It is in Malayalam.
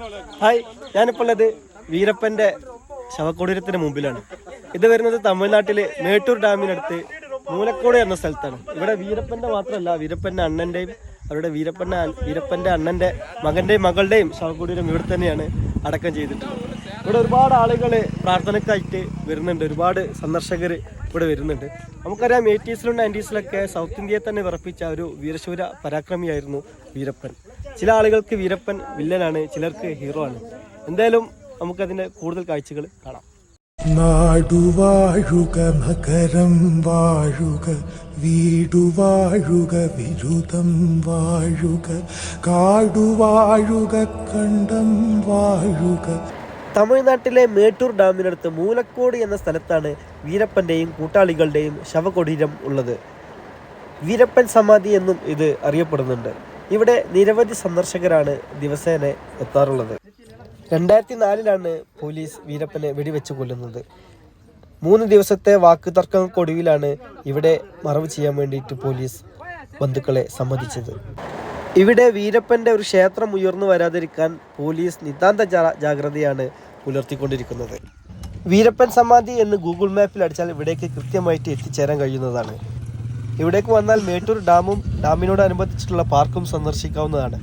ഹായ്, ഞാനിപ്പോൾ ഉള്ളത് വീരപ്പന്റെ ശവകുടീരത്തിന് മുമ്പിലാണ്. ഇത് വരുന്നത് തമിഴ്നാട്ടിലെ മേട്ടൂർ ഡാമിനടുത്ത് മൂലക്കോട് എന്ന സ്ഥലത്താണ്. ഇവിടെ വീരപ്പന്റെ മാത്രമല്ല, വീരപ്പന്റെ അണ്ണന്റെയും വീരപ്പന്റെ അണ്ണന്റെ മകന്റെയും മകളുടെയും ശവകുടീരം ഇവിടെ തന്നെയാണ് അടക്കം ചെയ്തിട്ടുള്ളത്. ഇവിടെ ഒരുപാട് ആളുകൾ പ്രാർത്ഥനയ്ക്കായിട്ട് വരുന്നുണ്ട്, ഒരുപാട് സന്ദർശകർ ഇവിടെ വരുന്നുണ്ട്. നമുക്കറിയാം 80s-ലും 90s-ലൊക്കെ സൗത്ത് ഇന്ത്യയെ തന്നെ വിറപ്പിച്ച ഒരു വീരശൂര പരാക്രമിയായിരുന്നു വീരപ്പൻ. ചില ആളുകൾക്ക് വീരപ്പൻ വില്ലനാണ്, ചിലർക്ക് ഹീറോ ആണ്. എന്തായാലും നമുക്കതിൻ്റെ കൂടുതൽ കാഴ്ചകൾ കാണാം. നാടുവാഴുക മകരം വാഴുക, വീടുവാഴുക വിരുദം വാഴുക, കാടുവാഴുക കണ്ടം വാഴുക. തമിഴ്നാട്ടിലെ മേട്ടൂർ ഡാമിനടുത്ത് മൂലക്കോട് എന്ന സ്ഥലത്താണ് വീരപ്പൻ്റെയും കൂട്ടാളികളുടെയും ശവകുടീരം ഉള്ളത്. വീരപ്പൻ സമാധി എന്നും ഇത് അറിയപ്പെടുന്നുണ്ട്. ഇവിടെ നിരവധി സന്ദർശകരാണ് ദിവസേന എത്താറുള്ളത്. 2004-ലാണ് പോലീസ് വീരപ്പനെ വെടിവെച്ച് കൊല്ലുന്നത്. 3 ദിവസത്തെ വാക്ക് തർക്കങ്ങൾക്കൊടുവിലാണ് ഇവിടെ മറവ് ചെയ്യാൻ വേണ്ടിയിട്ട് പോലീസ് ബന്ധുക്കളെ സമ്മതിച്ചത്. ഇവിടെ വീരപ്പന്റെ ഒരു ക്ഷേത്രം ഉയർന്നു വരാതിരിക്കാൻ പോലീസ് നിതാന്ത ജാഗ്രതയാണ് പുലർത്തിക്കൊണ്ടിരിക്കുന്നത്. വീരപ്പൻ സമാധി എന്ന് ഗൂഗിൾ മാപ്പിൽ അടിച്ചാൽ ഇവിടേക്ക് കൃത്യമായിട്ട് എത്തിച്ചേരാൻ കഴിയുന്നതാണ്. ഇവിടേക്ക് വന്നാൽ മേട്ടൂർ ഡാമും ഡാമിനോടനുബന്ധിച്ചിട്ടുള്ള പാർക്കും സന്ദർശിക്കാവുന്നതാണ്.